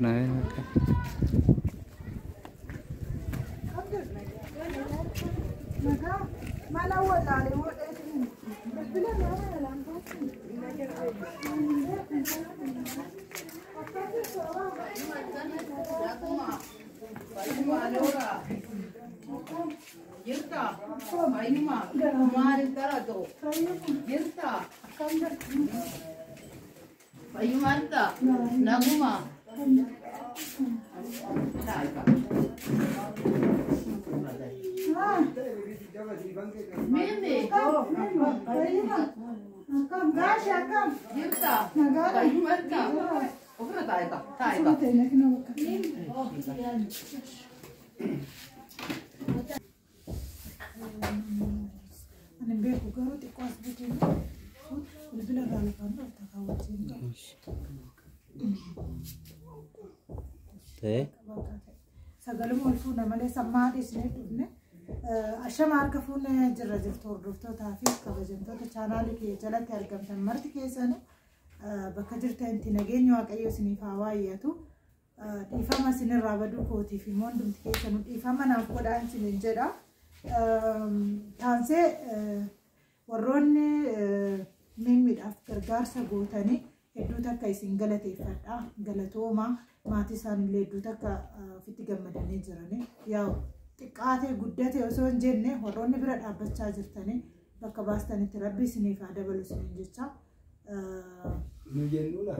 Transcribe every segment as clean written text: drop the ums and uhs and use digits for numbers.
Này. Yirta, Mainuma, Mari Tarato, Yirta, Mayumanta, Naguma, Mimi, come, Gasha, come, Yirta, Mayumanta, Okra Taika, Taika. أنا بيكو قروتي كواس بيتين والبلاد على قناة تقاوتين Thế. سقالوا الفونا مالي سماعي سنيتونه أشام عارفون جرّا جفتور رفتو تافيس كبجنتو تشانالي كي جلت أرقم تمرت كيسانو بكجرت أنت نجيني وأكيو سنيفاواياتو إفهام سن الرابدو كوتي في موندم تكيسانو إفهام أنا أقول أن سنجرا تانسي وروني ميميد أفكار غارسا غوتاني هدوتا كايسين غلطي فتا غلطوما ماتي سان اللي هدوتا كا فيتي غمداني جراني ياو تقاتي قدتي وسون جنة وروني برد أبتشا جرتاني بكا باستاني تربي سنيفا دبلو سنجتا نجنولا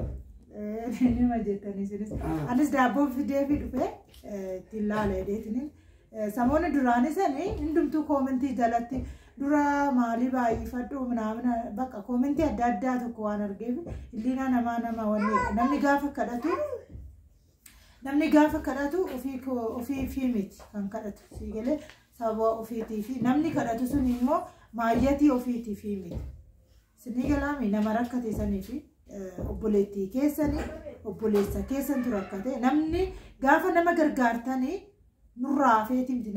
نيني ما جتاني سنس أنس دابو في ديفيد بي تلالة ديتنين سامونا دراني سني عندهم تو كومنتي جلتي درا مالي باي فتو منامنا بقى كومنتي أدادا تو كوانا رجيب اللي نما وني نمني قافة كداتو وفي فيميت كان كداتو سيجله سبوا وفي تيفي نمني كداتو سنيمو مايتي وفي تيفيميت سنيجلا مي نمركتي سنيفي وبوليتي كيسني وبوليسا كيسن تركتي نمني قافة نما غرغارتني نورا فيتي مدي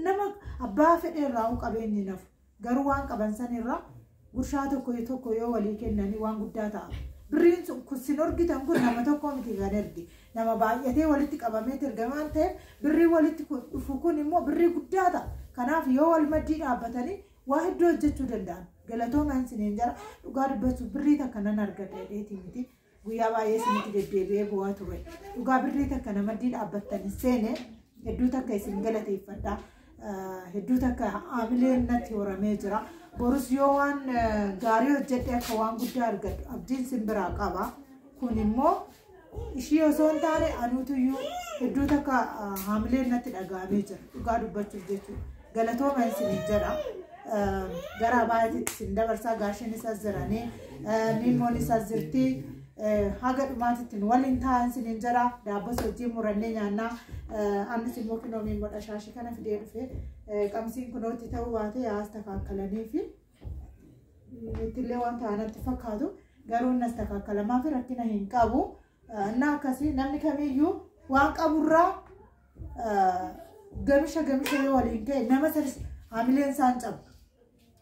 نما أبا فدي راو قبيني نف غروان قبنسني را غشاتو كويو ولي كنني وان غداتا برين كسينورغي تنكو نما تو كوميتي غانرغي نما بايتي ولتي قبامي ترغمان ته بري ولتي فوكون مو بري غداتا كناف يو المدي دابتني واحد دو جچو دندان غلطو مان سنينجرا دوغار بتو بري تا كنن ارغدي ديتي متي غيا باي سنتي دبيبي بوا تو دوغا بري تا كنن مدي دابتني سينه هدوتا كيسين غلطي فدا هدوتا كعاملين نتي ورمي جرا بورس يوان غاريو جتة كوان غدا أرغد أبدين سنبرا قابا كونيمو إشيو سون تاري أنو تيو هدوتا كعاملين نتي أغامي جرا وقادو بچو جتو غلطو من سنجرا غرا بايت سندبرسا غاشني سازراني ميموني سازرتي هاجر ماتتين والإنتان سنجرا دابس وجي مرني جانا أنا سيموكنو مين بود أشاشي كنا في دير في كمسين كنو تتو واتي أستكاكلني في تلي وانت أنا تفكروا قالوا نستكاكل ما في ركنا هنكابو ناكسي نمني كميو وانكابورا قمشة يوالين كي نمسر عاملين سانجب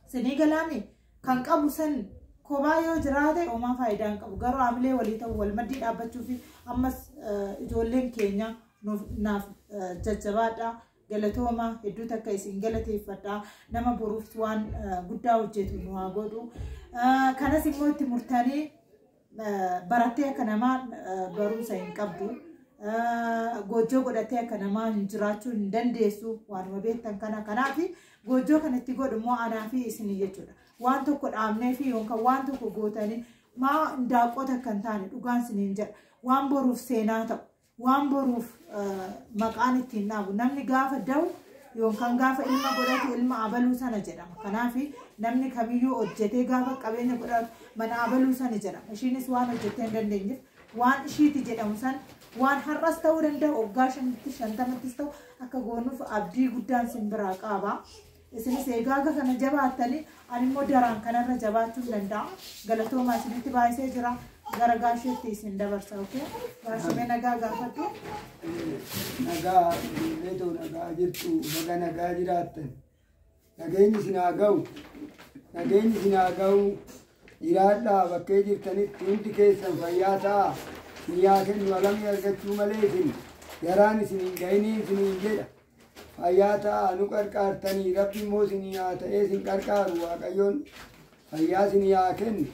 سنيجلامي كان كابو سن كوبايو جراده وما فايدان كابو غارو عامله وليتا والمدي دابچو في امس جولين كينيا ناف ججبادا غلطوما هدوتا كايسين غلطي فتا نما بروفتوان غدا وجيتو نوا غودو كانا سيموتي مرتاني براتي كنما بروسا ينقبدو gojo godate kanama njirachu ndandesu wanuma betan kanaafi gojo kanatti godmo anafi isini jechuudha waan tokko dhaamne fi yonka waan tokko gootani ma ndaaqota kan taane dhugaan sinin jedha waan boruuf seenaa ta'u waan boruuf maqaan ittiin dhaabu namni gaafa dawu yonkan gaafa ilma godhate ilma abaluu sana jedhama kanaafi namni kamiyyuu hojjetee gaafa qabeenya godhatu mana abaluu sana jedhama ishiinis waan hojjettee hin dandeenyeef waan ishiiti jedhamu san waan har'as ta'uu danda'a waggaa 50 ta'u akka goonuuf abdii guddaan simbira qaba isinis eegaaga kana jabaatanii ani immoo daraan kanarra jabaachuu danda'a galatooma isinitti baay'isee jira gara gaasheetti isin dabarsa okay gaashee nagaa gaafatu nagaa leetoo nagaa jirtu baga nagaa jiraattan nageenyi sinaa ga'u jiraadhaa bakkee jirtanitti hundi keessan fayyaa ta'a siniyaa kennu alamii argachuu malee isin garaan isin ga'inii isin jedha fayyaa ta'a nu qarqaartanii rabbi immoo isin haa ta'ee isin qarqaaru waaqayyoon fayyaa isin haa kennu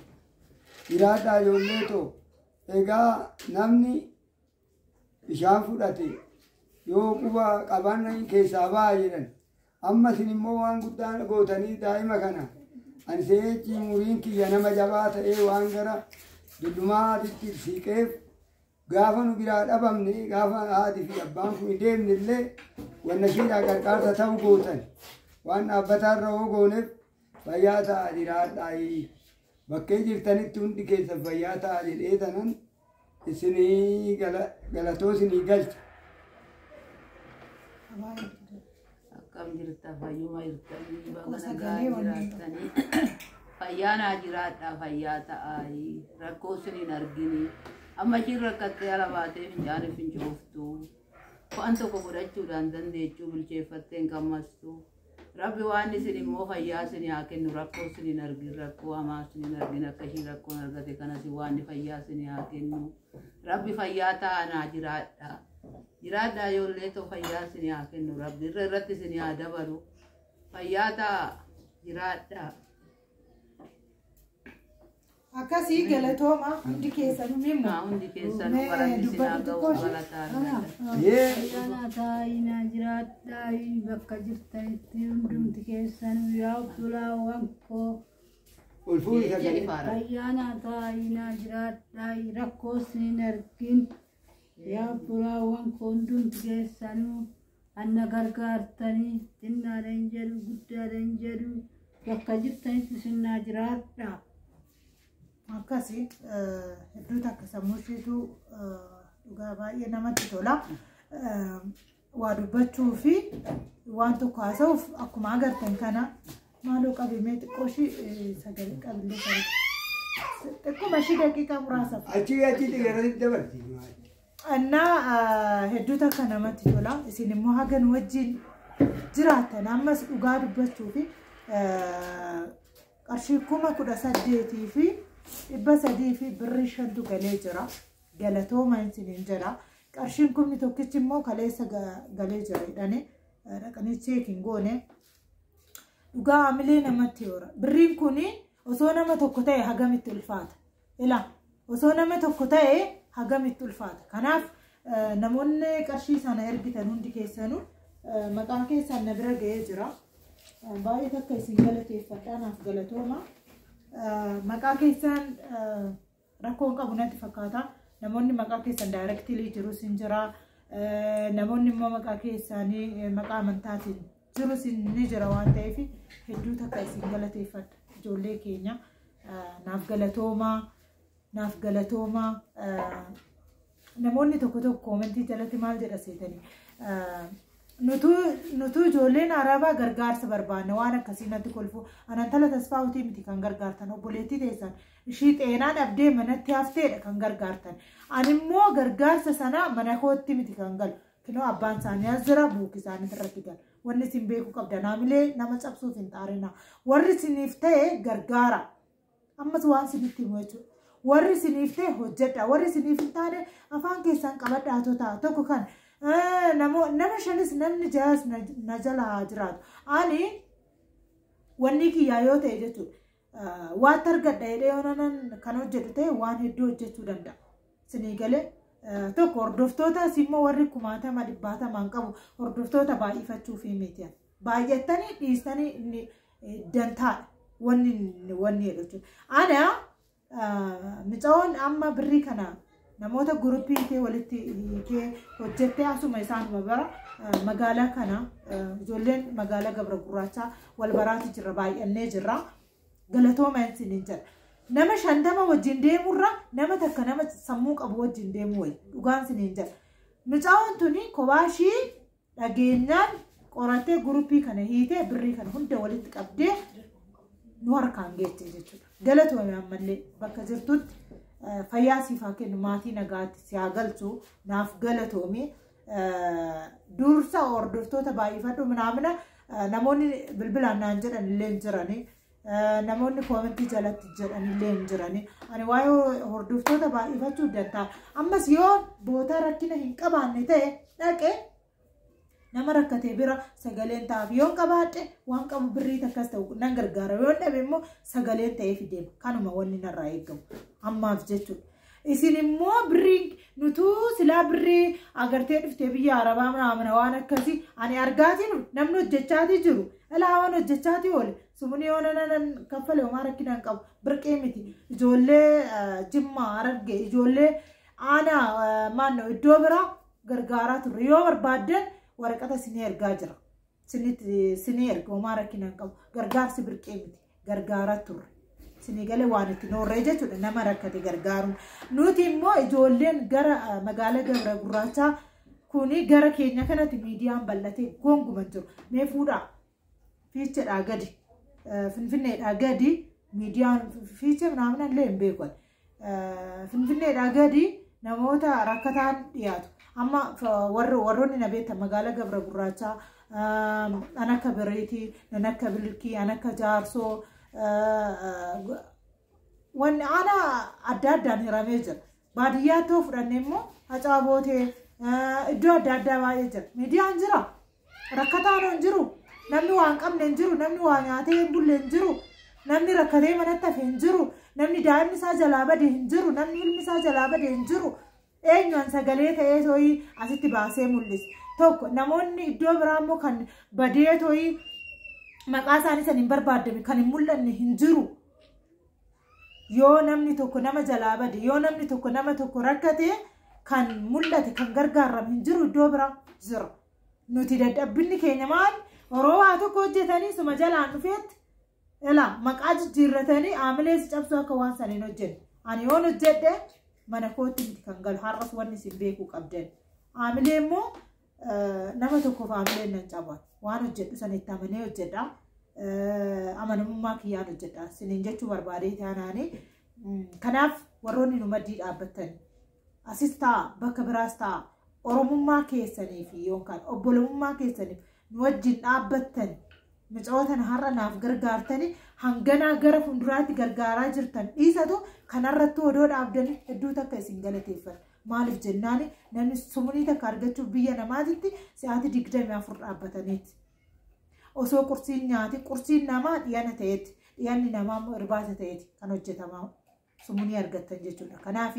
jiraadhaa ijoollee too egaa namni bishaan fudhate yoo quba qaban keessaa ba'a jedhan amma isin immoo waan guddaa gootanii daa'ima kana ani seechi muriin kiyya nama jabaa ta'ee waan gara dullumaa siqeef gaafa nu biraa dhabamne gaafa haati fi abbaan kun hin deemne illee wanna ishiidhaa qarqaarsa ta'u gootan waan dhaabbataarra hoo gooneef fayyaa ta'a jiraadhaa bakkee jirtanitti hundi keessa fayyaa ta'a jedhee tanan isinii galatoo isinii galcha. Akkam jirta fayyuma jirtanii baga nagaa jiraatanii fayyaa naa jiraadhaa fayyaa ta'aa rakkoo isin hin argini amma ishiin rakkattee ala baatee fincaanii fincooftu waan tokko godhachuudhaan dandeechuu bilcheeffattee hin qammastu rabbi waan isin immoo fayyaa isin haa kennu rakkoo isin hin argin rakkoo hamaa isin hin argin akka ishiin rakkoon argate kanas waan fayyaa isin haa kennu rabbi fayyaa ta'aa naa jiraadhaa. Jiraadhaa ijoollee too fayyaa isin haa kennu rabbi irratti isin haa dabalu fayyaa ta'a jiraadhaa. Akkasii galatooma hundi keessanuu mimmu. Hundi keessanuu baranni isin haa ga'u galataa. Fayyaa taa'inaa jiraadhaa bakka jirtanitti hundumti keessanuu yaa obbolaawwan koo. Fayyaa taa'inaa jiraadhaa rakkoo isin hin argin. Yaa obbolaawwan koo hundumti keessanuu anna gargaartanii xinnaadhaan jedhu guddaadhaan jedhu bakka jirtanitti isin naa jiraadhaa. Akkasii hedduu takka sammuu isheetu dhugaa baay'ee namatti tola. Waa dubbachuu fi waan tokko haasa'uuf akkuma agartan kana maaloo qabimee xiqqoo ishii sagalee qabillee qabate. Xiqquma ishii daqiiqaa muraasa. Achi dhigarratti dabarti. Annaa hedduu takka namatti tola. Isin immoo hagan wajjin jiraatan ammas dhugaa dubbachuu fi qarshii 18,000 fi 300 fi birrii 5 galee jira. Galatooma isiniin jira. Qarshiin kumni tokkichi immoo kaleessa galee jira jedhanii dhaqanii cheekiin goone. Dhugaa hamilee namatti yoora. Birriin kuni osoo nama tokko ta'e hagamitti ulfaata. Ilaa osoo nama tokko ta'e hagamitti ulfaata. Kanaaf namoonni qarshii sana ergitan hundi keessanuu maqaan keessan na bira ga'ee jira. Baay'ee takka isin galateeffadhaa naaf galatooma. Maqaa keessan rakkoon qabu natti fakkaata. Namoonni maqaa keessan daayirektilii jirus hin jira. Namoonni immoo maqaa keessanii maqaa amantaatiin jirus ni jira waan ta'eef hedduu takka isin galateeffadha. Ijoollee keenya naaf galatoomaa. Naaf galatoomaa. Namoonni tokko tokko koomentii jalatti maal jedha seetanii. Nutu ijoolleen arabaa gargaarsa barbaanna waan akkasii natti kolfu anantala tasfaa'utii miti kan gargaartan obboleettii teessan ishii xeenaa dhabdee manatti hafteedha kan gargaartan animmoo gargaarsa sana mana kootti miti kan galu kinoo abbaan isaanii as jira buuki isaanii irratti galu wanni isin beekuu qabda naamilee nama cabsuuf hin xaarina warri isiniif ta'e gargaara ammas waan isinitti himu jechuudha warri isiniif ta'e hojjedha warri isiniif hin taane afaan keessan qabadhaa ta'a tokko kan nama shanis namni jaas na jala jiraatu. Ani wanni kiyyaa yoo ta'e jechuudha. Waan argadha jedhee yoonan kan hojjetu ta'e waan hedduu hojjechuu danda'a. Isinii galee tokko hordoftoota immoo warri 1,000 qabu hordoftoota baay'ifachuu fi miti. Baay'attanii dhiistanii dantaadha wanni jedhu jechuudha. Ana micaa'oon amma birrii kana namoota guruppii kee walitti kee hojjettee asuma isaanuma bara magaalaa kana ijoolleen magaalaa Gabra Gurraachaa wal baraati jirra baay'annee jirra galatooma isiniin jedha nama 50 wajjin deemurra nama takka nama sammuu qabu wajjin deemu wayi dhugaan isiniin jedha micaa'oon tuni kobaashii dhageenyaan qorattee guruppii kana hiitee birrii kana hunda walitti qabdee nu harkaan geesse jechuudha galatoome ammallee bakka jirtutti fayyaa siifaa kennu maatii nagaatti si haa galchu naaf galatoome dursa hordoftoota baay'ifadhu namoonni bilbilaan naan jedhan illee jiranii namoonni koomentii jalatti jedhanillee hin jirani. Ani waa'ee hordoftoota baay'ifachuu danda'a. Ammas yoo bootaa rakkina hin qabaanne ta'e dhaqee nama rakkatee bira sagaleen ta'aaf yoo qabaadhe waan qabu birrii takkas ta'u nan gargaara. Yoo dhabe immoo sagaleen ta'ee fideema. Kanuma wanni narraa eegamu ammaaf jechuudha. Isin immoo birrii nutuu silaa birrii agartee dhuftee biyya Arabaa mana waan akkasii ani argaatiin namni hojjechaatii jiru. Ilaa waan hojjechaatii oole. Sumuni yoo nanan kaffale homaa rakkinaan qabu birqee miti. Ijoollee Jimmaa Harargee ijoollee aanaa maannoo iddoo biraa gargaaraa turre. Yoo barbaaddan waraqata sinii ergaa jira. Sinii erga homaa rakkinaan qabu gargaarsi birqee miti gargaaraa turre. Sinii galee waan itti noorree jechuudha nama rakkate gargaaruun. Nuti immoo ijoolleen gara magaalaa Gabra Gurraachaa kuni gara keenya kanatti miidiyaan bal'atee gonguman jiru. Mee fuudhaa fiicheedhaa gadi. Finfinneedhaa gadi miidiyaan fiichee naamna illee hin beekan. Finfinneedhaa gadi namoota rakkataan dhiyaatu. Amma warroonni na beektan magaalaa Gabra Gurraachaa Anakka Bireetii, Anakka Bilkii, Anakka Jaarsoo wanni aanaa adda addaan hiramee jira. Baadiyyaa ta'uu fudhannee immoo Hacaabootee iddoo adda addaa baay'ee jira. Miidiyaan jira. Rakkataan hin jiru. Namni waan qabne hin jiru. Namni waa nyaatee hin bulle hin jiru. Namni rakkatee manatti hafe hin jiru. Namni daa'imni isaa jalaa bade hin jiru. Namni ilmi isaa jalaa bade hin jiru. Eenyuun sagalee ta'ee tooyii asitti baasee mul'isa. Tokko namoonni iddoo biraa immoo kan badee tooyii maqaa isaanii san hin barbaadame kan hin mul'anne hin jiru. Yoo namni tokko nama jalaa bade, yoo namni tokko nama tokko rakkate kan mul'ate kan gargaarame hin jiru iddoo biraa jira. Nuti dadhabbinni keenya maal? Yeroo waa tokko hojjetanii suma jalaan dhufeetti ilaa maqaa jijjiirratanii aamilees cabsuu akka waan saniin hojjennu. Ani yoon hojjedhe mana kootti miti kan galu har'as wanni isin beekuu qabdan. Aamilee immoo nama tokkoof aamileen nan caban. Waan hojjedhu sanitti amanee hojjedha. Amanamummaa kiyyaan hojjedha. Siniin jechuu barbaadee taanaanii. Kanaaf warroonni nu maddii dhaabbatanii asis ta'a bakka biraas ta'a oromummaa keessanii fi yookaan obbolummaa keessaniif nu wajjin dhaabbattanii micoota har'a naaf gargaartanii hanganaa gara fuulduraatti gargaaraa jirtan dhiisatu kanarratti odoo dhaabdanii hedduu takka isin galateeffatu. Maaliif jennaani namni sumunii takka argachuuf biyya namaatitti sa'aatii 24 dhaabbataniiti. Osoo qursiin nyaati qursiin namaa dhiyana ta'eeti dhiyanni namaa immoo irbaata ta'eeti kan hojjetamaa sumunii argattan jechuudha. Kanaaf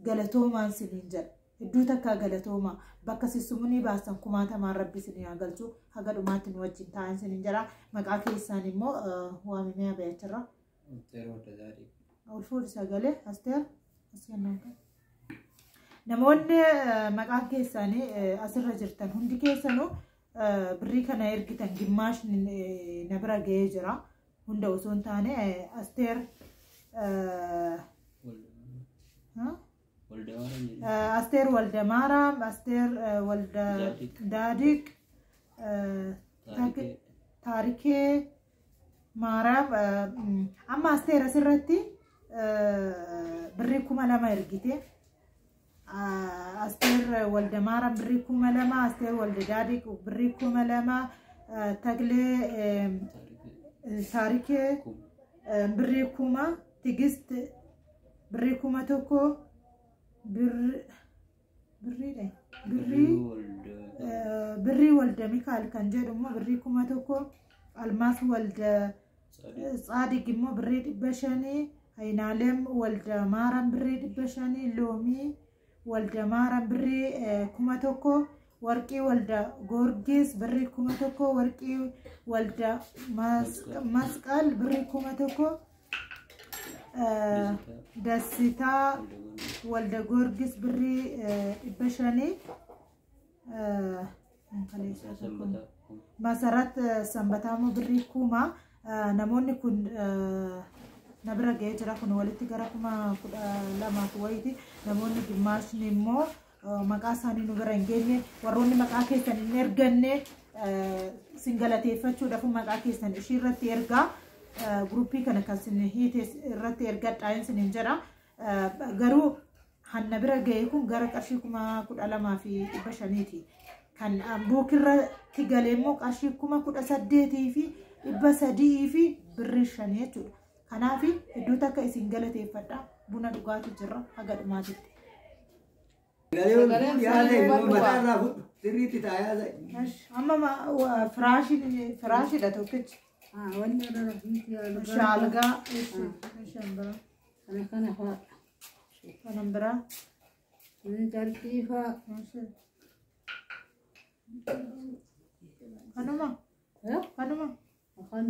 galatoomaan siniin jedha. Hedduu takka galatoomaa bakka sumunii baasan kumaatamaan rabbi sinii haa galchu haga dhumaatti nu wajjin taa'an siniin jedha. Maqaa keessaan immoo waamimee abayacharra. Ulfuudhi sagalee Asteer namoonni maqaa keessaanii asirra jirtan hundi keessanuu birrii kana ergitan gimmaash na bira ga'ee jira. Hunda osoo hin taane Asteer Asteer Waldamaaraam, Asteer Walda Daadiq, Taarikee Maaraam. Amma Asteer asirratti birrii 2,000 ergite. Asteer Waldamaaraam birrii 2,000, Asteer Walda Daadiq birrii 2,000, Taglee Taarikee birrii 1,000, Tigist birrii 1,000. Birrii Walda Mikaal kan jedhamu birrii 1,000. Almaas Walda Tsaadiq immoo birrii 500. Hayinaalem Walda Maaraam birrii 500. Loomii Walda Maaraam birrii 1,000. Warqii Walda Goorgis birrii 1,000. Warqii Walda Masqal birrii 1,000. Dasitaa Walda Goorgis birrii 500. Masarat Sambatamoo birrii 1,000. Namoonni kun na bira ga'ee jira kun walitti gara 12,000 wayiiti. Namoonni gimmaashni immoo maqaa isaanii nu bira hin geenye warroonni maqaa keessan hin erganne singalateeffachuudhaaf maqaa keessan ishii irratti ergaa gruppii kana kan sin hiite irratti ergadhaa hin jedha. Garuu hanna bira ga'ee kun gara qarshii 12,500 kan buukirratti galee immoo qarshii 18,000 fi 300 fi birrii 5 jechuudha. Kanaaf iddoo takka isin galateeffadha. Buna dhugaatu jira haga dhumaatitti. Amma firaashidha tokkichi. Shaalgaa shambara. Kana fa'aa. Kanan biraa. Jartii fa'aa. Kanuma. Kanuma. Kan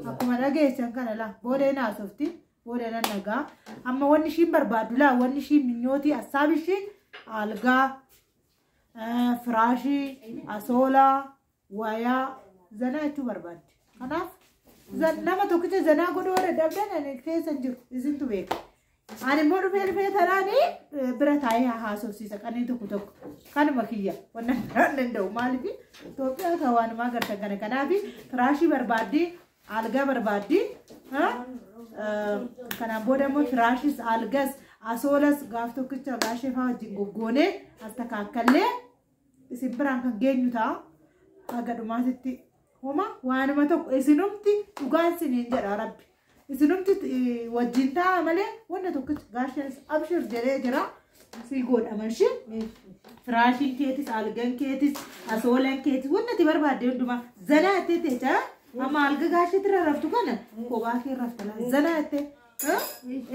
akkuma dhageessan kana laa boodeen haasofti boodeen nagaa amma wanni ishiin barbaaddu laa wanni ishiin minyootii assaab ishii algaa firaashii asoolaa wayaa zanaa jechuu barbaaddi kanaaf nama tokkicha zanaa godhuu warra dadhabdan keessan jiru isintu beeka ani immoo dhufee tanaanii bira taa'ee haasofsiisa qanii tokko kanuma kiyya wannan biraan danda'u maaliif Itoophiyaa kan waanumaa gartan kana kanaaf firaashii barbaaddi algaa barbaaddi kanaan booda immoo firaashis algas asoolas gaaf tokkicha gaashee fa'aa wajjin goggoonee as takkaakkallee isin biraan kan geenyu ta'a haga dhumaatitti homa waanuma tokko isinumti dhugaan isiniin jedha rabbi isinumti wajjin ta'a malee wanta tokkicha gaashee abshir jedhee jira si godhaman shi firaashiin keetis algan keetis asoolan keetis wanta ti barbaadde hundumaa zanaa itti teecha amma alga gaashee tira raftu kana kophaa kee raftala zanaa itti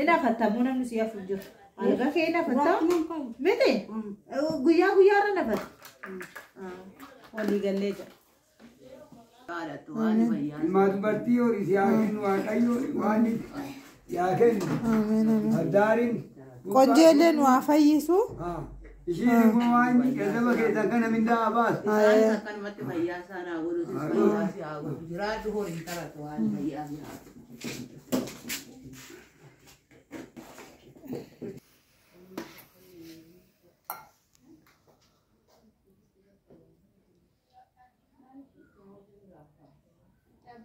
ina fattamu namni si hafu jiru alga kee ina fattamu miti guyyaa irra nafata walii gallee jira. Ilmaatu bartii horii si haa kennu waaqayyo waan yaa kennu. Addaariin. Qonjeelleen waa fayyisu. Ishiin immoo waan qeessaba keessan kana mindaa baasu. Isaan akkanumatti fayyaa isaan haa godhu fayyaa si haa godhu jiraatu horii taratu waan fayyaa si haa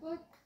godhu.